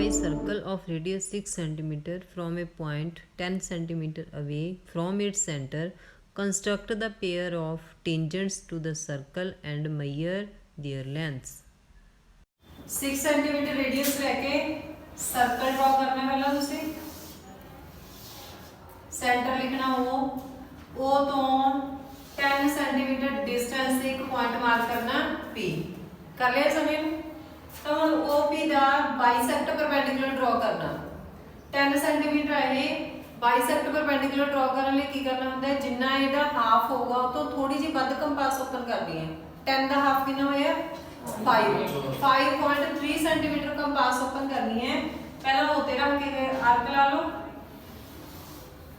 a circle of radius 6 cm from a point 10 cm away from its center. Construct the pair of tangents to the circle and measure their lengths. 6 centimetre radius लेके circle draw करना है पहला तुसी centre लिखना ओ तो 10 centimetre distance से एक point mark करना P कर लिया समझ तो हम OP ਦਾ बाइसेक्ट परपेंडिकुलर ड्रॉ करना 10 सेंटीमीटर है बाइसेक्ट परपेंडिकुलर ड्रॉ करने ਲਈ ਕੀ ਕਰਨਾ ਹੁੰਦਾ ਹੈ ਜਿੰਨਾ ਇਹਦਾ ਹਾਫ ਹੋਊਗਾ ਉਹ ਤੋਂ ਥੋੜੀ ਜਿਹੀ ਵੱਧ ਕੰਪਾਸ ਓਪਨ ਕਰਨੀ ਹੈ 10 ਦਾ ਹਾਫ ਕਿੰਨਾ ਹੋਇਆ 5.3 सेंटीमीटर कंपास ओपन करनी है पहला वो ते रख के आर्क ला लो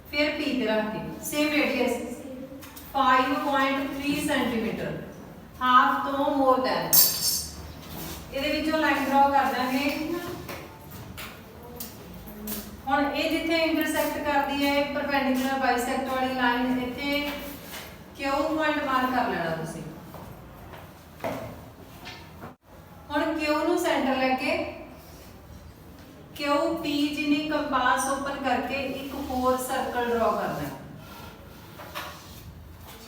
फिर P ते रख के सेम रेडियस 5.3 सेंटीमीटर हाफ तो मोर दैन ਇਹਦੇ ਵਿੱਚੋਂ ਲਾਈਨ ਡਰਾ ਕਰ ਦਾਂਗੇ ਹੁਣ ਇਹ ਜਿੱਥੇ ਇੰਟਰਸੈਕਟ ਕਰਦੀ ਹੈ ਪਰਪੈਂਡੀਕੂਲਰ ਬਾਈਸੈਕਟ ਵਾਲੀ ਲਾਈਨ ਇੱਥੇ Q ਪੁਆਇੰਟ ਮਾਰਕ ਕਰ ਲੈਣਾ ਤੁਸੀਂ ਹੁਣ Q ਨੂੰ ਸੈਂਟਰ ਲੈ ਕੇ QP ਜਿੰਨੀ ਕੰਪਾਸ ਓਪਨ ਕਰਕੇ ਇੱਕ ਹੋਰ ਸਰਕਲ ਡਰਾ ਕਰਨਾ ਹੈ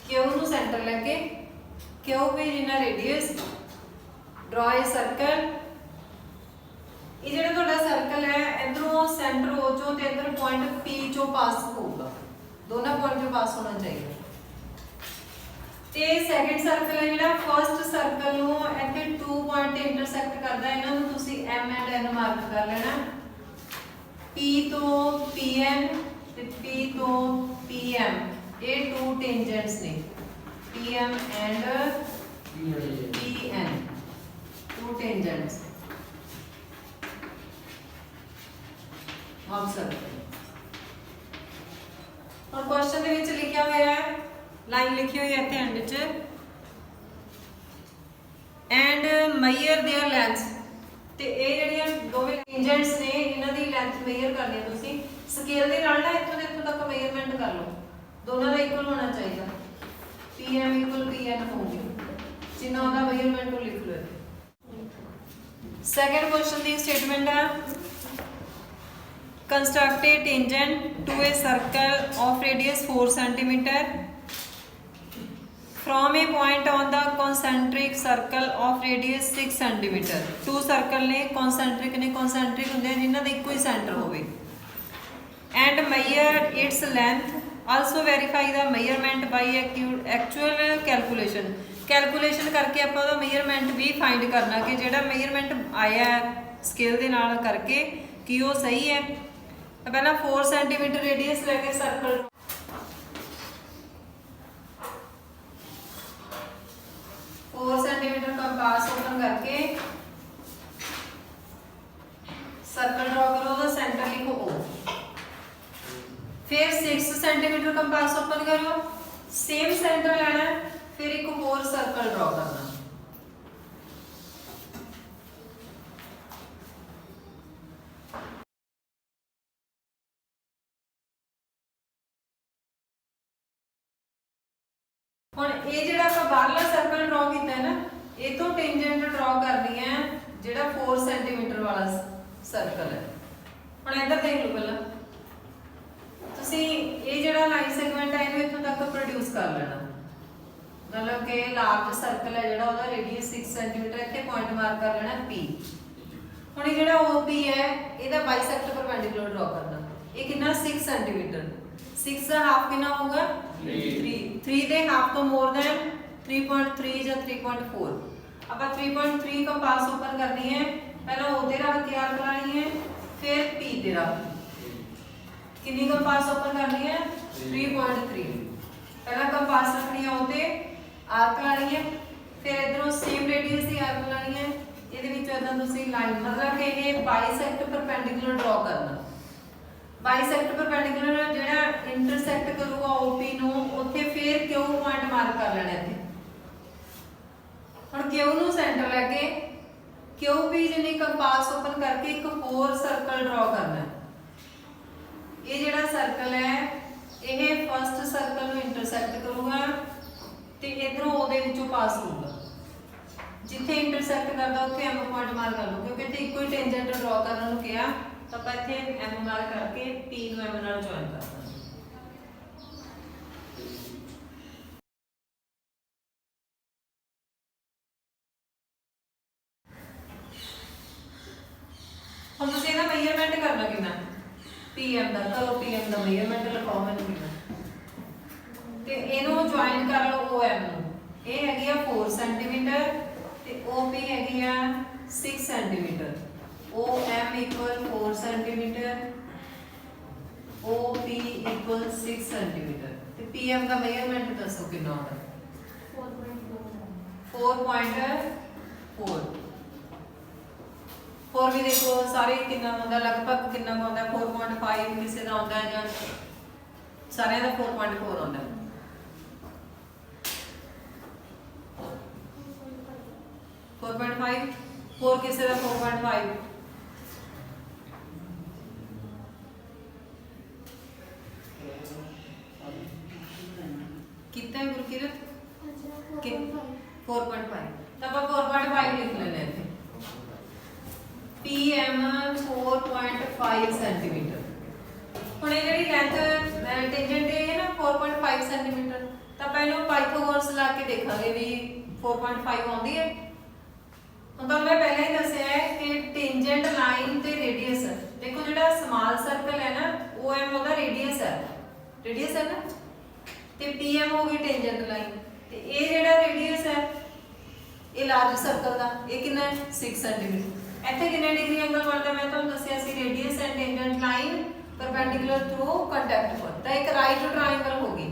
Q ਨੂੰ ਸੈਂਟਰ ਲੈ ਕੇ QP ਜਿੰਨਾ ਰੇਡੀਅਸ ਡਰਾ ਅ ਸਰਕਲ ਇਹ ਜਿਹੜਾ ਤੁਹਾਡਾ ਸਰਕਲ ਹੈ ਇਧਰੋਂ ਸੈਂਟਰ O ਚੋਂ ਤੇ ਇਧਰ ਪੁਆਇੰਟ P ਚੋਂ ਪਾਸ ਹੋਊਗਾ ਦੋਨਾਂ ਪੁਆਇੰਟ ਚੋਂ ਪਾਸ ਹੋਣਾ ਚਾਹੀਦਾ ਤੇ ਸੈਕੰਡ ਸਰਕਲ ਹੈ ਜਿਹੜਾ ਫਰਸਟ ਸਰਕਲ ਨੂੰ ਇੱਥੇ 2 ਪੁਆਇੰਟ ਤੇ ਇੰਟਰਸੈਕਟ ਕਰਦਾ ਹੈ ਇਹਨਾਂ ਨੂੰ ਤੁਸੀਂ M ਐਂਡ N ਮਾਰਕ ਕਰ ਲੈਣਾ P ਤੋਂ PN ਤੇ P ਤੋਂ PM ਇਹ 2 ਟੈਂਜੈਂਟਸ ਨੇ PM and PN 2 tangents observe और क्वेश्चन ਦੇ ਵਿੱਚ ਲਿਖਿਆ ਹੋਇਆ ਹੈ ਲਾਈਨ ਲਿਖੀ ਹੋਈ ਹੈ ਇੱਥੇ ਐਂਡ 'ਚ ਐਂਡ measure their lengths ਤੇ ਇਹ ਜਿਹੜੀਆਂ ਦੋਵੇਂ ਟੈਂਜੈਂਟਸ ਨੇ ਇਹਨਾਂ ਦੀ ਲੈਂਥ ਮੇਜਰ ਕਰਨੀ ਹੈ ਤੁਸੀਂ ਸਕੇਲ ਦੇ ਨਾਲ ਨਾ ਇੱਥੋਂ ਦੇ ਇੱਥੋਂ ਤੱਕ ਮੇਜਰਮੈਂਟ ਕਰ ਲਓ ਦੋਨਾਂ ਦਾ ਇਕੁਅਲ ਹੋਣਾ ਚਾਹੀਦਾ PM PN ਹੋਊਗੀ ਜਿੰਨਾ ਉਹਦਾ ਮੇਜਰਮੈਂਟ ਉਹ ਲਿਖ ਲਓ सेकंड क्वेश्चन दी स्टेटमेंट है construct a tangent to a circle of radius 4 centimetre from a point on the concentric circle of radius 6 centimetre two circle ने कॉन्सेंट्रिक होंगे जिन्हां दा इक्को ही सेंटर होवे and measure its length also verify the measurement by actual calculation calculation करके आप measurement भी फाइंड करना कि जो मेजरमेंट आया स्केल के नाल करके कि वो सही है पहला 4 सेंटीमीटर रेडियस लेके सर्कल 4 सेंटीमीटर कंपास ओपन करके सर्कल ड्रॉ करो तो सेंटर लिखो O फिर 6 सेंटीमीटर कंपास ओपन करो सेम सेंटर लेना फिर एक और सर्कल ड्रॉ करना ਹੁਣ ਇਹ ਜਿਹੜਾ ਆਪਾਂ ਬਾਹਰਲਾ ਸਰਕਲ ਡਰਾ ਕੀਤਾ ਹੈ ਨਾ ਇਹ ਤੋਂ ਟੈਂਜੈਂਟ ਡਰਾ ਕਰਨੀ ਹੈ ਜਿਹੜਾ 4 ਸੈਂਟੀਮੀਟਰ ਵਾਲਾ ਸਰਕਲ ਹੈ ਹੁਣ ਇੱਧਰ ਦੇਖ ਲਓ ਪਹਿਲਾਂ ਤੁਸੀਂ ਇਹ ਜਿਹੜਾ ਲਾਈਨ ਸੈਗਮੈਂਟ ਹੈ ਇਹਨੂੰ ਇੱਥੋਂ ਤੱਕ ਪ੍ਰੋਡਿਊਸ ਕਰ ਲੈਣਾ मतलब कि लार्ज सर्कल है जेड़ा ओदा रेडियस 6 सेंटीमीटर इत्थे पॉइंट मार्क कर लेना P हुण जेड़ा OP है एदा बाइसेक्ट परपेंडिकुलर ड्रॉ करना ये कितना 6 सेंटीमीटर 6 का हाफ कितना होगा 3 दे हाफ तो मोर देन 3.3 या 3.4 ਆਪਾਂ 3.3 कंपास ओपन करनी है पहला O ते रख के आर्क लानी है फिर P ते रख कितनी कंपास ओपन करनी है 3.3 पहला कंपास रखनी है O ते आर्क लानी है फिर इधरों सेम रेडियस की आर्क लानी है ਇਹਦੇ ਵਿੱਚ ਇਦਾਂ ਤੁਸੀਂ ਲਾਈਨ ਮਤਲਬ ਕਿ ਇਹ ਬਾਈਸੈਕਟ ਪਰਪੈਂਡੀਕੂਲਰ ਡਰਾ ਕਰਨਾ ਬਾਈਸੈਕਟ ਪਰਪੈਂਡੀਕੂਲਰ ਜਿਹੜਾ ਇੰਟਰਸੈਕਟ ਕਰੂਗਾ OP ਨੂੰ ਉੱਥੇ ਫਿਰ Q ਪੁਆਇੰਟ ਮਾਰਕ ਕਰ ਲੈਣਾ ਇੱਥੇ ਹੁਣ Q ਨੂੰ ਸੈਂਟਰ ਲੈ ਕੇ QP ਜਿੰਨੀ ਕੰਪਾਸ ਓਪਨ ਕਰਕੇ ਇੱਕ ਹੋਰ ਸਰਕਲ ਡਰਾ ਕਰਨਾ ਇਹ ਜਿਹੜਾ ਸਰਕਲ ਹੈ ਇਹ ਫਰਸਟ ਸਰਕਲ ਨੂੰ ਇੰਟਰਸੈਕਟ ਕਰੂਗਾ ਤੇ ਇਧਰੋਂ ਉਹਦੇ ਵਿੱਚੋਂ ਪਾਸ ਹੋਊਗਾ जिथे इंटरसेक्ट करता उत्थे एम पॉइंट मार्क कर लो क्योंकि इत्थे इक्को ही टेंजेंट ड्रॉ करने ਨੂੰ ਕਿਹਾ ਤਾਂ ਆਪਾਂ ਇੱਥੇ एम ਮਾਰਕ ਕਰਕੇ P ਨੂੰ M ਨਾਲ ਜੁਆਇਨ ਕਰ ਦਾਂਗੇ। ਹੁਣ ਤੁਸੀਂ ਇਹਦਾ ਮੇਜਰਮੈਂਟ ਕਰਨਾ ਕਿੰਨਾ PM ਦਾ ਕਰੋ PM ਦਾ ਮੇਜਰਮੈਂਟ ਲਿਖਾਓ ਮੈਨੂੰ ਕਿੰਨਾ ਤੇ ਇਹਨੂੰ ਜੁਆਇਨ ਕਰ ਲਓ OM ਨੂੰ ਇਹ ਹੈਗੀ ਆ 4 ਸੈਂਟੀਮੀਟਰ ਤੇ OP ਹੈਗੀ ਆ 6 centimetre OM equal 4 centimeter OP equal 6 centimeter ਤੇ PM ਦਾ ਮੇਜਰਮੈਂਟ ਦੱਸੋ ਕਿੰਨਾ ਆਉਂਦਾ 4.4 ਹੋਰ ਵੀ ਦੇਖੋ ਸਾਰੇ ਕਿੰਨਾ ਆਉਂਦਾ ਲਗਭਗ ਕਿੰਨਾ ਆਉਂਦਾ 4.5 ਕਿਸੇ ਦਾ ਆਉਂਦਾ ਜਾਂ ਸਾਰਿਆਂ ਦਾ 4.4 ਆਉਂਦਾ 4.5 4 ਕਿਸੇ ਦਾ 4.5 कितना है गुरकीरत 4.5 तब आप 4.5 लिख लेना है PM 4.5 सेंटीमीटर ਹੁਣ ਇਹ ਜਿਹੜੀ ਲੈਂਥ ਟੈਂਜੈਂਟ ਹੈ ਨਾ 4.5 ਸੈਂਟੀਮੀਟਰ ਤਾਂ ਪਹਿਲਾਂ ਪਾਈਥਾਗੋਰਸ ਲਾ ਕੇ ਦੇਖਾਂਗੇ ਵੀ 4.5 ਆਉਂਦੀ ਹੈ ਹੁਣ ਤਾਂ ਮੈਂ ਪਹਿਲਾਂ ਹੀ ਦੱਸਿਆ ਹੈ ਕਿ ਟੈਂਜੈਂਟ ਲਾਈਨ ਤੇ ਰੇਡੀਅਸ ਦੇਖੋ ਜਿਹੜਾ ਸਮਾਲ ਸਰਕਲ ਹੈ ਨਾ OM ਉਹਦਾ ਰੇਡੀਅਸ ਹੈ ਨਾ ਤੇ PM ਹੋ ਗਈ ਟੈਂਜੈਂਟ ਲਾਈਨ ਤੇ ਇਹ ਜਿਹੜਾ ਰੇਡੀਅਸ ਹੈ ਇਹ ਲਾਰਜ ਸਰਕਲ ਦਾ ਇਹ ਕਿੰਨਾ ਹੈ 6 ਸੈਂਟੀਮੀਟਰ ਇੱਥੇ ਕਿੰਨੇ ਡਿਗਰੀ ਐਂਗਲ ਬਣਦਾ ਮੈਂ ਤੁਹਾਨੂੰ ਦੱਸਿਆ ਸੀ radius and tangent line perpendicular through contact ਪਰ ਤਾਂ ਇੱਕ ਰਾਈਟ ਟ੍ਰਾਇੰਗਲ ਹੋ ਗਈ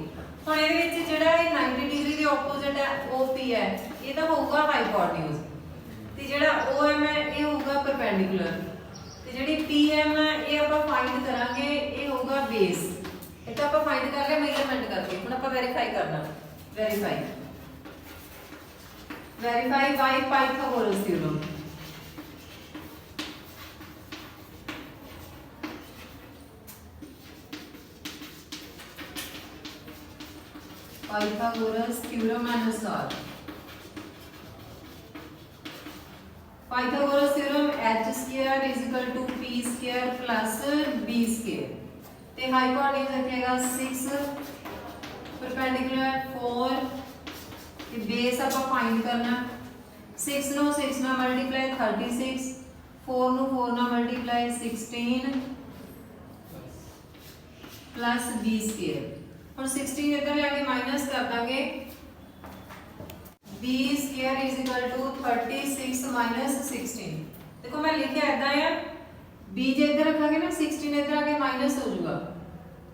ਹੁਣ ਇਹਦੇ ਵਿੱਚ ਜਿਹੜਾ ਇਹ 90 ਡਿਗਰੀ ਦੇ ਆਪੋਜ਼ਿਟ ਹੈ OP ਹੈ ਇਹਦਾ ਹੋਊਗਾ ਹਾਈਪੋਟਿਨਿਊਜ਼ ਤੇ ਜਿਹੜਾ OM ਹੈ ਇਹ ਹੋਊਗਾ ਪਰਪੈਂਡੀਕੂਲਰ ਤੇ ਜਿਹੜੀ PM ਹੈ ਇਹ ਆਪਾਂ ਫਾਈਂਡ ਕਰਾਂਗੇ ਇਹ ਹੋਊਗਾ ਬੇਸ ਇਹ ਤਾਂ ਆਪਾਂ ਫਾਈਂਡ ਕਰ ਲਿਆ ਮੇਜਰਮੈਂਟ ਕਰਕੇ ਹੁਣ ਆਪਾਂ ਵੈਰੀਫਾਈ ਕਰਨਾ ਵੈਰੀਫਾਈ ਬਾਈ ਪਾਈਥਾਗੋਰਸ ਥਿਓਰਮ पाइथागोरस थ्योरम अनुसार Pythagoras theorem h² = p² + b² ਤੇ ਹਾਈਪੋਟੇਨਸ ਰੱਖੇਗਾ 6 ਪਰਪੈਂਡੀਕੂਲਰ 4 ਤੇ ਬੇਸ ਆਪਾਂ ਫਾਈਂਡ ਕਰਨਾ 6 ਨੂੰ 6 ਨਾਲ ਮਲਟੀਪਲਾਈ 36 4 ਨੂੰ 4 ਨਾਲ ਮਲਟੀਪਲਾਈ 16 plus b² ਹੁਣ 16 ਇੱਧਰ ਲੈ ਕੇ ਮਾਈਨਸ ਕਰ ਦਾਂਗੇ b² = 36 - 16 ਦੇਖੋ ਮੈਂ ਲਿਖਿਆ ਇਦਾਂ ਆ b ਜੇ ਇੱਧਰ ਰੱਖਾਂਗੇ ਨਾ 16 ਇੱਧਰ ਆ ਕੇ ਮਾਈਨਸ ਹੋ ਜਾਊਗਾ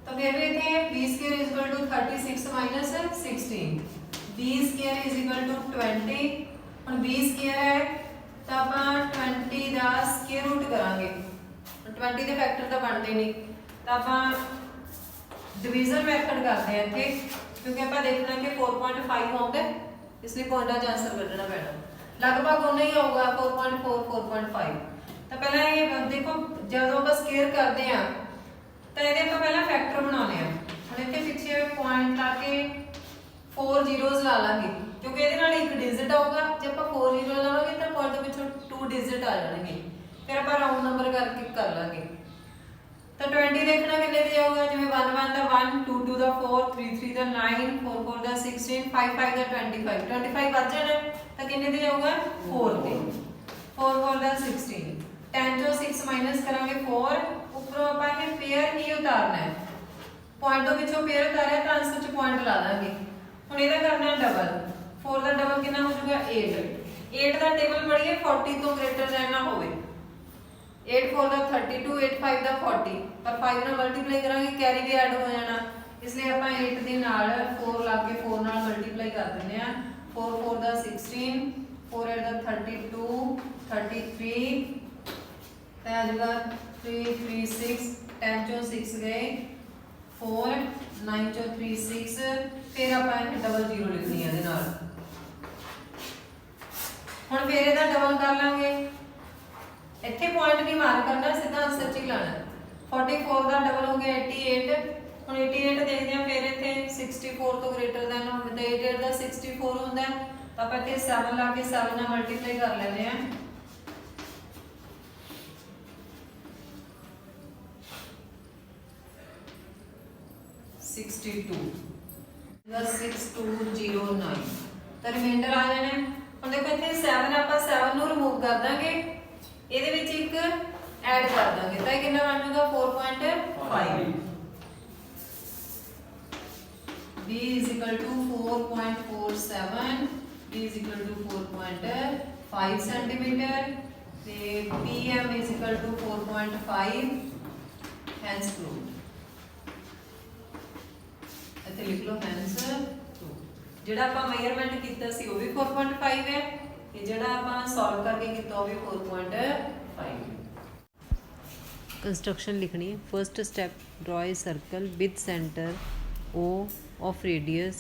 ਤਾਂ ਫਿਰ ਵੀ ਇੱਥੇ b² = 36 - 16 b² = 20 ਹੁਣ b² ਹੈ ਤਾਂ ਆਪਾਂ 20 ਦਾ ਸਕੁਅਰ ਰੂਟ ਕਰਾਂਗੇ 20 ਦੇ ਫੈਕਟਰ ਤਾਂ ਬਣਦੇ ਨਹੀਂ ਤਾਂ ਆਪਾਂ डिवीजन मेथड करते हैं इत्थे क्योंकि ਆਪਾਂ देखना कि 4.5 ਆਉਂਦਾ इसलिए पॉइंटां च आंसर ਕੱਢਣਾ ਪੈਣਾ लगभग उन्ना ही आऊगा 4.4 4.5 ਤਾਂ ਪਹਿਲਾਂ ਇਹ ਦੇਖੋ ਜਦੋਂ ਆਪਾਂ ਸਕੁਅਰ ਕਰਦੇ ਆ ਤਾਂ ਇਹਦੇ ਆਪਾਂ ਪਹਿਲਾਂ ਫੈਕਟਰ ਬਣਾਉਣੇ ਆ ਹੁਣ ਇੱਥੇ ਪਿੱਛੇ ਪੁਆਇੰਟ ਲਾ ਕੇ 4 ਜ਼ੀਰੋਜ਼ ਲਾ ਲਾਂਗੇ ਕਿਉਂਕਿ ਇਹਦੇ ਨਾਲ ਇੱਕ ਡਿਜਿਟ ਆਊਗਾ ਜੇ ਆਪਾਂ 4 ਜ਼ੀਰੋ ਲਾਵਾਂਗੇ ਤਾਂ ਪੁਆਇੰਟ ਦੇ ਪਿੱਛੋਂ 2 ਡਿਜਿਟ ਆ ਜਾਣਗੇ ਫਿਰ ਆਪਾਂ ਰਾਉਂਡ ਨੰਬਰ ਕਰਕੇ ਕਰ ਲਾਂਗੇ तो 20 देखना कितने दे जाऊगा जिਵੇਂ 1 1 ਦਾ 1 2 2 ਦਾ 4 3 3 ਦਾ 9 4 4 ਦਾ 16 5 5 ਦਾ 25 ਵੱਜ ਜਾਣਾ ਤਾਂ ਕਿੰਨੇ ਦੇ ਜਾਊਗਾ 4 ਤੇ 4 4 ਦਾ 16 10 ਤੋਂ 6 ਮਾਈਨਸ ਕਰਾਂਗੇ 4 ਉੱਪਰੋਂ ਆਪਾਂ ਇਹ ਪੇਅਰ ਹੀ ਉਤਾਰਨਾ ਹੈ ਪੁਆਇੰਟ ਤੋਂ ਵਿੱਚੋਂ ਪੇਅਰ ਉਤਾਰਿਆ ਤਾਂ ਆਨਸਰ ਚ ਪੁਆਇੰਟ ਲਾ ਦਾਂਗੇ ਹੁਣ ਇਹਦਾ ਕਰਨਾ ਡਬਲ 4 ਦਾ ਡਬਲ ਕਿੰਨਾ ਹੋ ਜਾਊਗਾ 8 8 ਦਾ ਟੇਬਲ ਪੜੀਏ 40 ਤੋਂ ਗ੍ਰੇਟਰ ਦੇਨ ਨਾ ਹੋਵੇ 8 4 ਦਾ 32 8 5 ਦਾ 40 पर 5 ਨਾਲ ਮਲਟੀਪਲਾਈ ਕਰਾਂਗੇ ਕੈਰੀ ਵੀ ਐਡ ਹੋ ਜਾਣਾ ਇਸ ਲਈ ਆਪਾਂ 8 ਦੇ ਨਾਲ 4 ਲਾ ਕੇ 4 ਨਾਲ ਮਲਟੀਪਲਾਈ ਕਰ ਦਿੰਦੇ ਆ 4 4 ਦਾ 16 4 8 ਦਾ 32 33 ਤੇ ਆ ਜਾਊਗਾ 3 3 6 10 ਚੋਂ 6 ਗਏ 4 9 ਚੋਂ 3 6 ਫਿਰ ਆਪਾਂ ਇਹ ਡਬਲ ਜ਼ੀਰੋ ਲਿਖਣੀ ਹੈ ਇਹਦੇ ਨਾਲ ਹੁਣ ਫਿਰ ਇਹਦਾ ਡਬਲ ਕਰ ਲਾਂਗੇ ਇੱਥੇ ਪੁਆਇੰਟ ਨਹੀਂ ਮਾਰਕ ਕਰਨਾ ਸਿੱਧਾ ਆਨਸਰ ਚ ਹੀ ਲਾਣਾ 44 ਦਾ ਡਬਲ ਹੋ ਗਿਆ 88 ਹੁਣ 88 ਦੇਖਦੇ ਆ ਫਿਰ ਇੱਥੇ 64 ਤੋਂ ਗ੍ਰੇਟਰ ਦੈਨ ਹੋਵੇ ਤਾਂ 88 ਦਾ 64 ਹੁੰਦਾ ਤਾਂ ਆਪਾਂ ਇੱਥੇ 7 ਲਾ ਕੇ 7 ਨਾਲ ਮਲਟੀਪਲਾਈ ਕਰ ਲੈਂਦੇ ਆ। ਦਾ 6209 ਤਾਂ ਰਿਮਾਈਂਡਰ ਆ ਜਾਣਾ। ਹੁਣ ਦੇਖੋ ਇੱਥੇ 7 ਆਪਾਂ 7 ਨੂੰ ਰਿਮੂਵ ਕਰ ਦਾਂਗੇ, ਇਹਦੇ ਵਿੱਚ ਇੱਕ ਐਡ ਕਰ ਦਾਂਗੇ ਤਾਂ ਇਹ ਕਿੰਨਾ ਬਣ ਜਾਊਗਾ 4.5। b is equal to 4.47, b is equal to 4.5 centimeter ਤੇ pm is equal to 4.5, hence proved। ਇੱਥੇ ਲਿਖ ਲਓ hence proved। ਜਿਹੜਾ ਆਪਾਂ ਮੇਜ਼ਰਮੈਂਟ ਕੀਤਾ ਸੀ ਉਹ ਵੀ 4.5 ਹੈ ਤੇ ਜਿਹੜਾ ਆਪਾਂ ਸੋਲਵ ਕਰਕੇ ਕੀਤਾ ਉਹ ਵੀ 4.5 ਹੈ। कंस्ट्रक्शन लिखनी है। First step, draw a circle with centre O of radius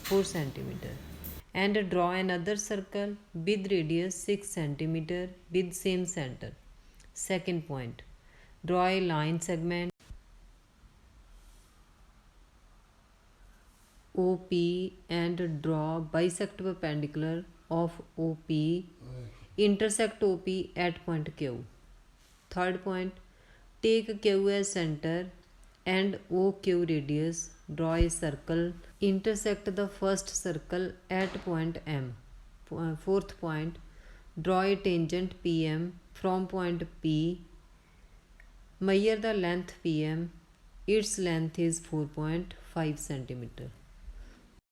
4 centimeter and draw another circle with radius 6 centimeter with same center. Second point, draw a line segment OP and draw bisect perpendicular of OP, intersect OP at point Q. Third point, take Q as center and OQ radius. Draw a circle, intersect the first circle at point M. Fourth point, draw a tangent PM from point P. Measure the length PM. Its length is 4.5 centimeter.